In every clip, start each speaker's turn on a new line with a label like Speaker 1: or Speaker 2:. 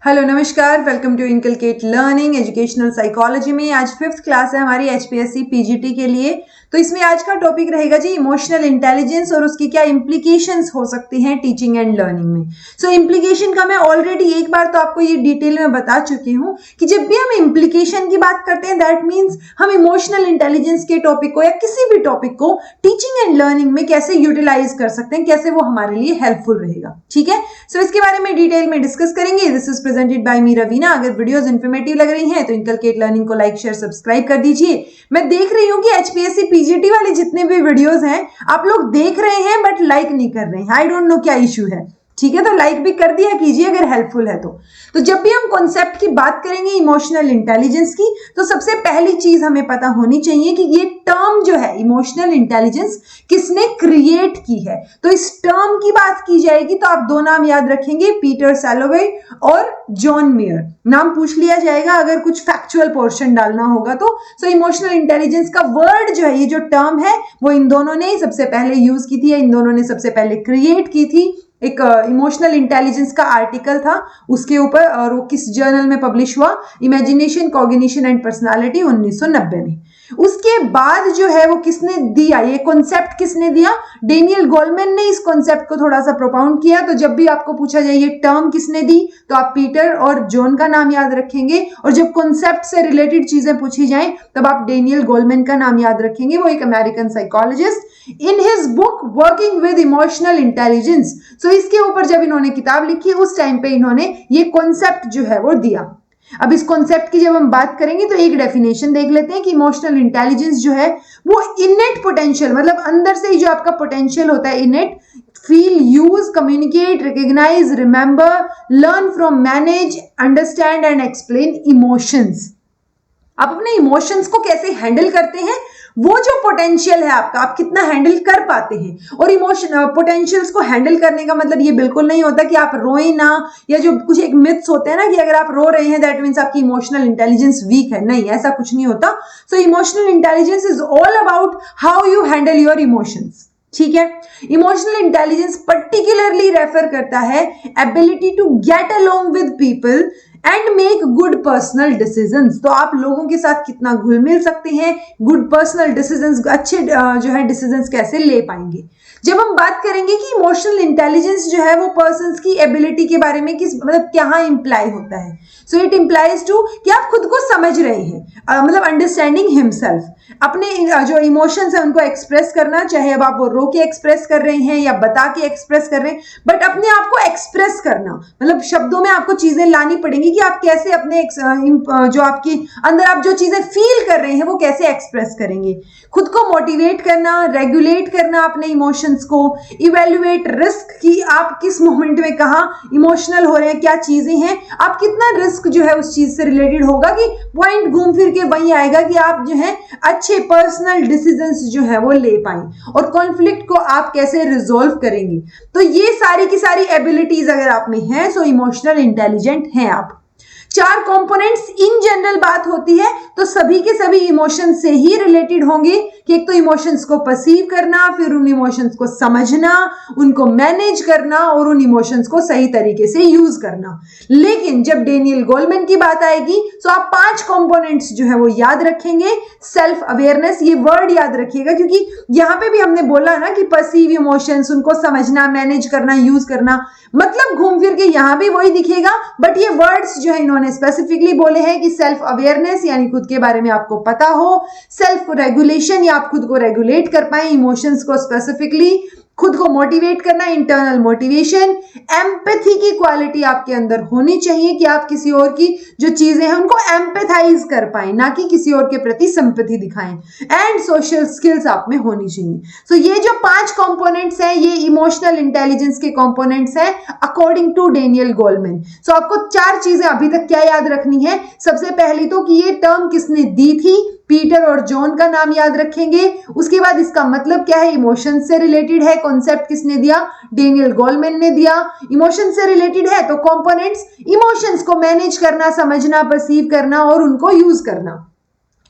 Speaker 1: Hello नमस्कार, welcome to inculcate learning educational psychology में आज 5th क्लास है हमारी एचपीएससी पीजीटी के लिए। तो इसमें आज का टॉपिक रहेगा जी इमोशनल इंटेलिजेंस और उसकी क्या इंप्लीकेशंस हो सकती हैं टीचिंग एंड लर्निंग में। सो इंप्लीकेशन का मैं ऑलरेडी एक बार तो आपको ये डिटेल में बता चुकी हूँ कि जब भी हम इंप्लीकेशन की बात करते हैं दैट मीन्स हम इमोशनल इंटेलिजेंस के टॉपिक को या किसी भी टॉपिक को टीचिंग एंड लर्निंग में कैसे यूटिलाइज कर सकते हैं, कैसे वो हमारे लिए हेल्पफुल रहेगा। ठीक है, सो इसके बारे में डिटेल में डिस्कस करेंगे। दिस इज प्रेजेंटेड बाय मी रवीना। अगर वीडियोस इन्फॉर्मेटिव लग रही हैं तो इनकलकेट लर्निंग को लाइक शेयर सब्सक्राइब कर दीजिए। मैं देख रही हूँ कि एचपीएससी पीजीटी वाले जितने भी वीडियोस हैं आप लोग देख रहे हैं बट लाइक नहीं कर रहे हैं। आई डोंट नो क्या इशू है। ठीक है, तो लाइक भी कर दिया कीजिए अगर हेल्पफुल है तो जब भी हम कॉन्सेप्ट की बात करेंगे इमोशनल इंटेलिजेंस की तो सबसे पहली चीज हमें पता होनी चाहिए कि ये टर्म जो है इमोशनल इंटेलिजेंस किसने क्रिएट की है। तो इस टर्म की बात की जाएगी तो आप दो नाम याद रखेंगे, पीटर सैलोवे और जॉन मेयर। नाम पूछ लिया जाएगा अगर कुछ फैक्चुअल पोर्शन डालना होगा तो। सो इमोशनल इंटेलिजेंस का वर्ड जो है, ये जो टर्म है वो इन दोनों ने सबसे पहले यूज की थी, इन दोनों ने सबसे पहले क्रिएट की थी। एक इमोशनल इंटेलिजेंस का आर्टिकल था उसके ऊपर और वो किस जर्नल में पब्लिश हुआ, इमेजिनेशन कॉग्निशन एंड पर्सनालिटी 1990 में। उसके बाद जो है वो किसने दिया, ये कॉन्सेप्ट किसने दिया, डेनियल गोलमैन ने इस कॉन्सेप्ट को थोड़ा सा प्रोपाउंड किया। तो जब भी आपको पूछा जाए ये टर्म किसने दी तो आप पीटर और जॉन का नाम याद रखेंगे, और जब कॉन्सेप्ट से रिलेटेड चीजें पूछी जाएं तब आप डेनियल गोलमैन का नाम याद रखेंगे। वो एक American psychologist. In his book working with emotional intelligence, so इसके ऊपर जब इन्होंने किताब लिखी उस टाइम पे इन्होंने ये कॉन्सेप्ट जो है वो दिया। अब इस कॉन्सेप्ट की जब हम बात करेंगे तो एक डेफिनेशन देख लेते हैं कि इमोशनल इंटेलिजेंस जो है वो इनेट पोटेंशियल, मतलब अंदर से ही जो आपका पोटेंशियल होता है, innate feel, use, communicate, recognise, remember, learn from, manage, understand and explain emotions. आप अपने इमोशंस को कैसे हैंडल करते हैं, वो जो पोटेंशियल है आपका, आप कितना हैंडल कर पाते हैं। और इमोशन पोटेंशियल्स को हैंडल करने का मतलब ये बिल्कुल नहीं होता कि आप रोएं ना, या जो कुछ एक मिथ्स होते हैं ना कि अगर आप रो रहे हैं दैट मीन्स आपकी इमोशनल इंटेलिजेंस वीक है। नहीं, ऐसा कुछ नहीं होता। So emotional intelligence is all about how you handle your emotions. ठीक है, इमोशनल इंटेलिजेंस पर्टिकुलरली रेफर करता है ability to get along with people and make good personal decisions. तो आप लोगों के साथ कितना घुल मिल सकते हैं, गुड पर्सनल डिसीजंस, अच्छे जो है डिसीजंस कैसे ले पाएंगे। जब हम बात करेंगे कि इमोशनल इंटेलिजेंस जो है वो पर्सन्स की एबिलिटी के बारे में किस मतलब क्या इंप्लाई होता है, सो इट इंप्लाइज टू कि आप खुद को समझ रहे हैं, मतलब अंडरस्टैंडिंग हिमसेल्फ, अपने जो इमोशंस है उनको एक्सप्रेस करना, चाहे अब आप वो रो के एक्सप्रेस कर रहे हैं या बता के एक्सप्रेस कर रहे हैं, बट अपने आप को एक्सप्रेस करना मतलब शब्दों में आपको चीजें लानी पड़ेंगी कि आप कैसे अपने जो आपकी अंदर आप जो चीजें फील कर रहे हैं वो कैसे एक्सप्रेस करेंगे। खुद को मोटिवेट करना, रेगुलेट करना अपने इमोशंस को, इवेल्युएट रिस्क कि आप किस मोमेंट में कहाँ इमोशनल हो रहे हैं, क्या चीजें हैं, आप कितना रिस्क जो है उस चीज से रिलेटेड होगा कि पॉइंट घूम फिर के वहीं आएगा कि आप जो है अच्छे पर्सनल डिसीजंस जो है वो ले पाएं, और कॉन्फ्लिक्ट को आप कैसे रिजोल्व करेंगे। तो ये सारी की सारी एबिलिटीज अगर आप में है सो इमोशनल इंटेलिजेंट हैं आप। 4 कंपोनेंट्स इन जनरल बात होती है तो सभी के सभी इमोशन से ही रिलेटेड होंगे कि एक तो इमोशंस को परसीव करना, फिर उन इमोशंस को समझना, उनको मैनेज करना और उन इमोशंस को सही तरीके से यूज करना। लेकिन जब डेनियल गोलमैन की बात आएगी तो आप 5 कंपोनेंट्स जो है वो याद रखेंगे। सेल्फ अवेयरनेस, ये वर्ड याद रखिएगा क्योंकि यहां पे भी हमने बोला ना कि परसीव इमोशंस, उनको समझना, मैनेज करना, यूज करना, मतलब घूम फिर के यहां भी वही दिखेगा, बट ये वर्ड्स जो है इन्होंने स्पेसिफिकली बोले हैं कि सेल्फ अवेयरनेस यानी खुद के बारे में आपको पता हो, सेल्फ रेगुलेशन या आप खुद को रेगुलेट कर पाए इमोशंस को, स्पेसिफिकली खुद को मोटिवेट करना, इंटरनल मोटिवेशन, एम्पैथी की क्वालिटी आपके अंदर होनी चाहिए कि आप किसी और की जो चीजें हैं उनको एम्पैथाइज कर पाए, ना कि किसी और के प्रति सिंपैथी दिखाएं, एंड सोशल स्किल्स आप में होनी चाहिए। सो ये जो 5 कंपोनेंट्स हैं ये इमोशनल इंटेलिजेंस के कंपोनेंट्स हैं अकॉर्डिंग टू डेनियल गोलमैन। सो आपको 4 चीजें अभी तक क्या याद रखनी है। सबसे पहली तो कि ये टर्म किसने दी थी, पीटर और जॉन का नाम याद रखेंगे। उसके बाद इसका मतलब क्या है, इमोशन से रिलेटेड है, कॉन्सेप्ट किसने दिया, डेनियल गोलमैन ने दिया। इमोशन से रिलेटेड है तो कंपोनेंट्स, इमोशंस को मैनेज करना, समझना, परसीव करना और उनको यूज करना।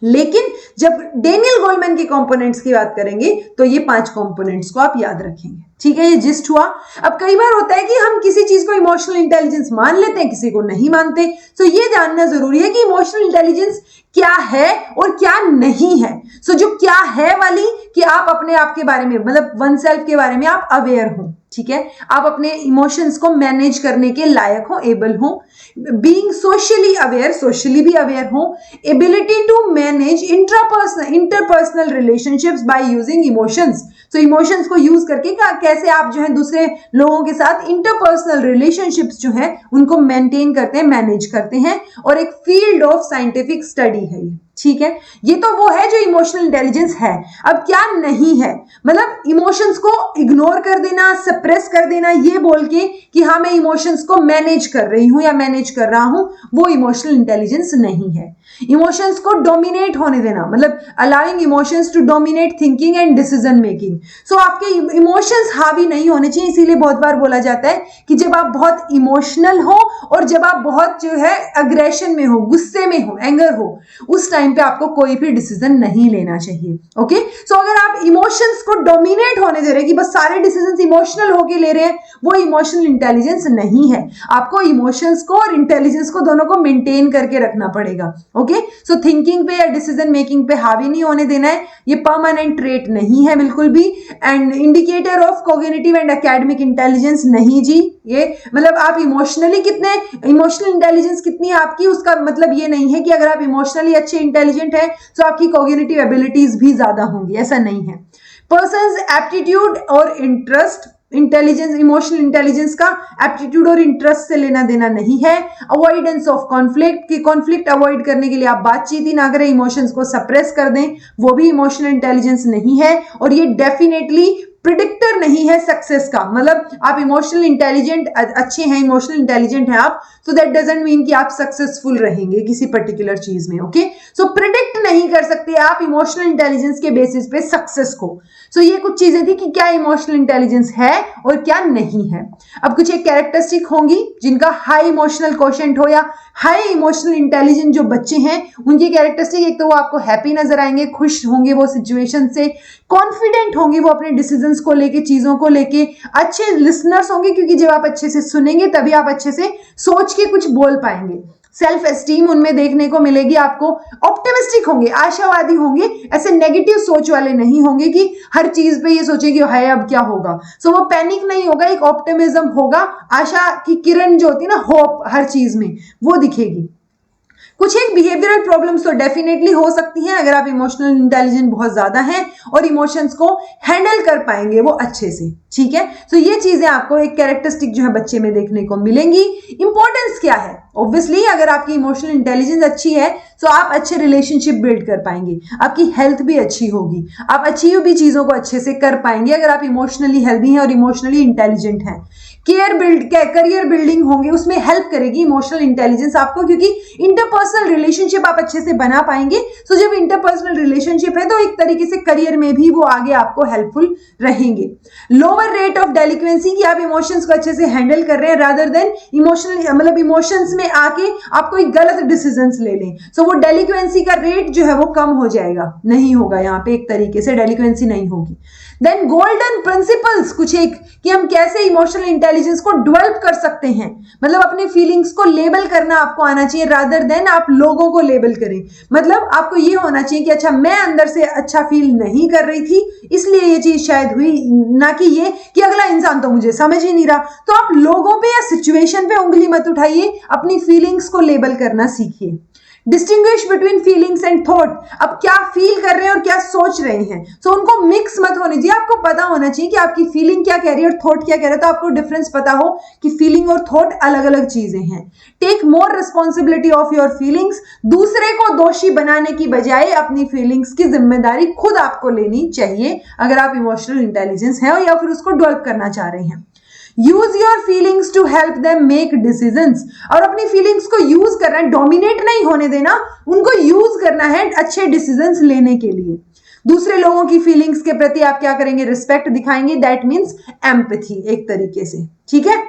Speaker 1: लेकिन जब डेनियल गोलमैन के कंपोनेंट्स की बात करेंगे तो ये 5 कंपोनेंट्स को आप याद रखेंगे। ठीक है, ये जिस्ट हुआ। अब कई बार होता है कि हम किसी चीज को इमोशनल इंटेलिजेंस मान लेते हैं, किसी को नहीं मानते। तो ये जानना जरूरी है कि इमोशनल इंटेलिजेंस क्या है और क्या नहीं है। सो जो क्या है वाली, कि आप अपने आप के बारे में, मतलब वन सेल्फ के बारे में आप अवेयर हो, ठीक है, आप अपने इमोशंस को मैनेज करने के लायक हो, एबल हो। बीइंग सोशली अवेयर, सोशली भी अवेयर हो। Ability to manage interpersonal relationships by using emotions. तो इमोशंस को यूज करके कैसे आप जो है दूसरे लोगों के साथ इंटरपर्सनल रिलेशनशिप्स जो है उनको मेंटेन करते हैं, मैनेज करते हैं। और एक फील्ड ऑफ साइंटिफिक स्टडी है ये, ठीक है। ये तो वो है जो इमोशनल इंटेलिजेंस है। अब क्या नहीं है, मतलब इमोशंस को इग्नोर कर देना, सप्रेस कर देना, ये बोल के कि हाँ मैं इमोशंस को मैनेज कर रही हूं या मैनेज कर रहा हूं, वो इमोशनल इंटेलिजेंस नहीं है। इमोशंस को डोमिनेट होने देना, मतलब allowing emotions to dominate thinking and decision making. So आपके इमोशंस हावी नहीं होने चाहिए। इसीलिए बहुत बार बोला जाता है कि जब आप बहुत इमोशनल हो और जब आप बहुत जो है अग्रेशन में हो, गुस्से में हो, एंगर हो, उस टाइम पे आपको कोई भी डिसीजन नहीं लेना चाहिए। ओके, सो अगर आप इमोशंस को डोमिनेट होने दे रहे हैं कि बस सारे डिसीजंस इमोशनल होके ले रहे हैं, वो इमोशनल इंटेलिजेंस नहीं है। आपको इमोशंस को और इंटेलिजेंस को दोनों को मेंटेन करके रखना पड़ेगा। ओके, सो थिंकिंग पे या डिसीजन मेकिंग पे हावी नहीं होने देना है। ये परमानेंट ट्रेट नहीं है बिल्कुल भी, and indicator of cognitive and academic intelligence नहीं जी। ये मतलब आप इमोशनली कितने, इमोशनल इंटेलिजेंस कितनी है आपकी, उसका मतलब ये नहीं है कि अगर आप इमोशनली अच्छे इंटेलिजेंट है तो आपकी कॉग्निटिव एबिलिटीज भी ज्यादा होंगी, ऐसा नहीं है। पर्सन्स एप्टीट्यूड और इंटरेस्ट, इंटेलिजेंस, इमोशनल इंटेलिजेंस का एप्टीट्यूड और इंटरेस्ट से लेना देना नहीं है। अवॉइडेंस ऑफ कॉन्फ्लिक्ट, कि कॉन्फ्लिक्ट अवॉइड करने के लिए आप बातचीत ही ना करें, इमोशंस को सप्रेस कर दें, वो भी इमोशनल इंटेलिजेंस नहीं है। और ये डेफिनेटली प्रिडिक्टर नहीं है सक्सेस का। मतलब आप इमोशनल इंटेलिजेंट अच्छे हैं, इमोशनल इंटेलिजेंट हैं आप, सो दैट डजंट मीन कि आप सक्सेसफुल रहेंगे किसी पर्टिकुलर चीज में। ओके, सो प्रिडिक्ट नहीं कर सकते आप इमोशनल इंटेलिजेंस के बेसिस पे सक्सेस को। सो ये कुछ चीजें थी कि क्या इमोशनल इंटेलिजेंस है और क्या नहीं है। अब कुछ एक कैरेक्टरिस्टिक होंगी जिनका हाई इमोशनल कोशेंट हो या हाई इमोशनल इंटेलिजेंट जो बच्चे हैं उनकी कैरेक्टरिस्टिक, एक तो वो आपको हैप्पी नजर आएंगे, खुश होंगे वो सिचुएशन से, कॉन्फिडेंट होंगे वो अपने डिसीजंस को लेके, चीजों को लेके, अच्छे लिसनर्स होंगे क्योंकि जब आप अच्छे से सुनेंगे तभी आप अच्छे से सोच के कुछ बोल पाएंगे। सेल्फ एस्टीम उनमें देखने को मिलेगी आपको। ऑप्टिमिस्टिक होंगे, आशावादी होंगे, ऐसे नेगेटिव सोच वाले नहीं होंगे कि हर चीज पे ये सोचे कि हाय अब क्या होगा। सो वो पैनिक नहीं होगा, एक ऑप्टिमिज्म होगा, आशा की किरण जो होती है ना, होप हर चीज में, वो दिखेगी। कुछ एक बिहेवियरल प्रॉब्लम्स तो डेफिनेटली हो सकती हैं अगर आप इमोशनल इंटेलिजेंट बहुत ज्यादा हैं और इमोशंस को हैंडल कर पाएंगे वो अच्छे से, ठीक है। तो ये चीजें आपको एक कैरेक्टरिस्टिक जो है बच्चे में देखने को मिलेंगी। इंपॉर्टेंस क्या है, ऑब्वियसली अगर आपकी इमोशनल इंटेलिजेंस अच्छी है तो आप अच्छे रिलेशनशिप बिल्ड कर पाएंगे, आपकी हेल्थ भी अच्छी होगी, आप अचीव भी चीजों को अच्छे से कर पाएंगे अगर आप इमोशनली हेल्दी हैं और इमोशनली इंटेलिजेंट हैं। करियर बिल्डिंग होंगे, उसमें हेल्प करेगी इमोशनल इंटेलिजेंस आपको, क्योंकि इंटरपर्सनल रिलेशनशिप आप अच्छे से बना पाएंगे। सो जब इंटरपर्सनल रिलेशनशिप है तो एक तरीके से करियर में भी वो आगे आपको हेल्पफुल रहेंगे। लोअर रेट ऑफ डेलिक्वेंसी, कि आप इमोशंस को अच्छे से हैंडल कर रहे हैं रादर देन इमोशनल, मतलब इमोशंस में आके आप कोई गलत डिसीजंस ले लें। सो वो डेलिक्वेंसी का रेट जो है वो कम हो जाएगा, नहीं होगा यहाँ पे, एक तरीके से डेलिक्वेंसी नहीं होगी। देन गोल्डन प्रिंसिपल्स, कुछ एक कि हम कैसे इमोशनल इंटेलिजेंस को डेवलप कर सकते हैं, मतलब अपने फीलिंग्स को लेबल करना आपको आना चाहिए रादर देन आप लोगों को लेबल करें। मतलब आपको ये होना चाहिए कि अच्छा मैं अंदर से अच्छा फील नहीं कर रही थी इसलिए ये चीज शायद हुई, ना कि ये कि अगला इंसान तो मुझे समझ ही नहीं रहा। तो आप लोगों पे या सिचुएशन पे उंगली मत उठाइए, अपनी फीलिंग्स को लेबल करना सीखिए। Distinguish between feelings and thought, अब क्या फील कर रहे हैं और क्या सोच रहे हैं, सो उनको मिक्स मत होने दीजिए। आपको पता होना चाहिए कि आपकी फीलिंग क्या कह रही है और थॉट क्या कह रहा है, तो आपको डिफरेंस पता हो कि फीलिंग और थॉट अलग अलग चीजें हैं। Take more responsibility of your feelings, दूसरे को दोषी बनाने की बजाय अपनी फीलिंग्स की जिम्मेदारी खुद आपको लेनी चाहिए अगर आप इमोशनल इंटेलिजेंस है या फिर उसको डेवलप करना चाह रहे हैं। Use your feelings to help them make decisions, और अपनी फीलिंग्स को यूज करना है, डोमिनेट नहीं होने देना, उनको यूज करना है अच्छे डिसीजंस लेने के लिए। दूसरे लोगों की फीलिंग्स के प्रति आप क्या करेंगे, रिस्पेक्ट दिखाएंगे, दैट मीन्स एम्पैथी एक तरीके से, ठीक है।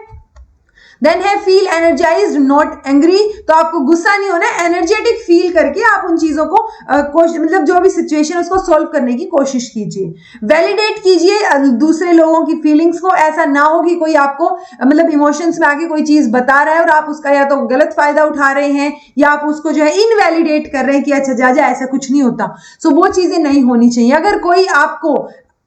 Speaker 1: देन है फील एनर्जाइज्ड नॉट एंग्री, तो आपको गुस्सा नहीं होना, एनर्जेटिक फील करके आप उन चीजों को मतलब जो भी सिचुएशन उसको सॉल्व करने की कोशिश कीजिए। वैलिडेट कीजिए दूसरे लोगों की फीलिंग्स को, ऐसा ना हो कि कोई आपको मतलब इमोशंस में आके कोई चीज बता रहा है और आप उसका या तो गलत फायदा उठा रहे हैं या आप उसको जो है इनवैलिडेट कर रहे हैं कि अच्छा जा ऐसा कुछ नहीं होता। सो वो चीजें नहीं होनी चाहिए। अगर कोई आपको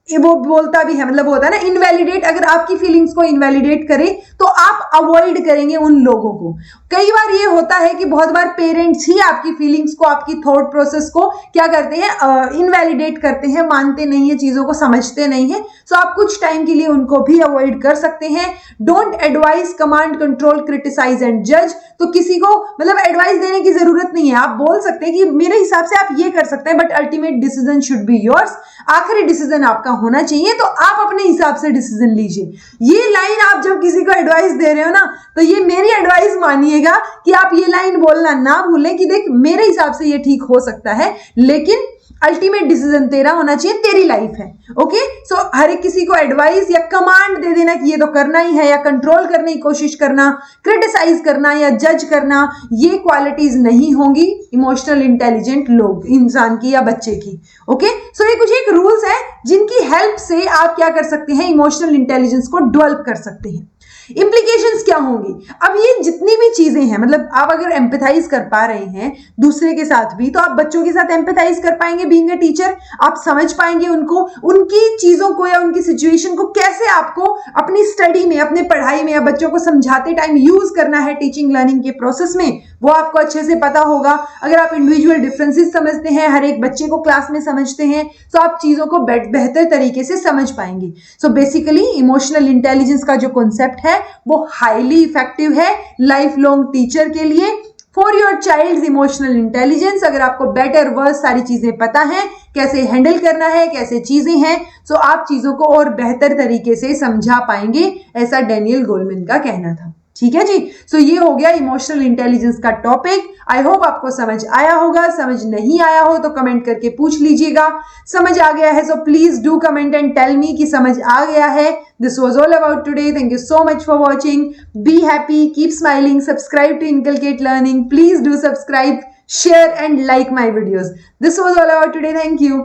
Speaker 1: वो बोलता भी है, मतलब होता है ना इनवैलिडेट, अगर आपकी फीलिंग्स को इनवैलिडेट करे तो आप अवॉइड करेंगे उन लोगों को। कई बार ये होता है कि बहुत बार पेरेंट्स ही आपकी फीलिंग्स को, आपकी थॉट प्रोसेस को क्या करते हैं, इनवैलिडेट करते हैं, मानते नहीं है, चीजों को समझते नहीं है। सो आप कुछ टाइम के लिए उनको भी अवॉइड कर सकते हैं। Don't advice, command, control, criticise and जज, तो किसी को मतलब एडवाइस देने की जरूरत नहीं है। आप बोल सकते हैं कि मेरे हिसाब से आप ये कर सकते हैं, but ultimate decision should be yours, आखिरी डिसीजन आपका होना चाहिए, तो आप अपने हिसाब से डिसीजन लीजिए। ये लाइन आप जब किसी को एडवाइस दे रहे हो ना, तो ये मेरी एडवाइस मानिएगा कि आप ये लाइन बोलना ना भूलें कि देख मेरे हिसाब से ये ठीक हो सकता है, लेकिन अल्टीमेट डिसीजन तेरा होना चाहिए, तेरी लाइफ है। ओके, सो हर एक किसी को एडवाइस या कमांड दे देना कि ये तो करना ही है, या कंट्रोल करने की कोशिश करना, क्रिटिसाइज करना या जज करना, ये क्वालिटीज नहीं होंगी इमोशनल इंटेलिजेंट लोग, इंसान की या बच्चे की। ओके, सो ये कुछ एक रूल्स है जिनकी हेल्प से आप क्या कर सकते हैं, इमोशनल इंटेलिजेंस को डेवलप कर सकते हैं। इंप्लीकेशंस क्या होंगी? अब ये जितनी भी चीजें हैं, मतलब आप अगर एम्पैथाइज कर पा रहे हैं दूसरे के साथ भी, तो आप बच्चों के साथ एम्पैथाइज कर पाएंगे। बीइंग अ टीचर आप समझ पाएंगे उनको, उनकी चीजों को या उनकी सिचुएशन को कैसे आपको अपनी स्टडी में, अपने पढ़ाई में या बच्चों को समझाते टाइम यूज करना है टीचिंग लर्निंग के प्रोसेस में, वो आपको अच्छे से पता होगा। अगर आप इंडिविजुअल डिफरेंसेस समझते हैं, हर एक बच्चे को क्लास में समझते हैं, तो आप चीजों को बेहतर तरीके से समझ पाएंगे। सो बेसिकली इमोशनल इंटेलिजेंस का जो कॉन्सेप्ट है वो हाईली इफेक्टिव है लाइफ लॉन्ग टीचर के लिए। For your child emotional intelligence, अगर आपको बेटर वर्स सारी चीजें पता है, कैसे हैंडल करना है, कैसे चीजें हैं, सो आप चीजों को और बेहतर तरीके से समझा पाएंगे, ऐसा डैनियल गोलमैन का कहना था। ठीक है जी, सो ये हो गया इमोशनल इंटेलिजेंस का टॉपिक। आई होप आपको समझ आया होगा। समझ नहीं आया हो तो कमेंट करके पूछ लीजिएगा। समझ आ गया है so please do comment and tell me कि समझ आ गया है। This was all about today. Thank you so much for watching. Be happy, keep smiling, subscribe to inculcate learning. Please do subscribe, share and like my videos. This was all about today. Thank you.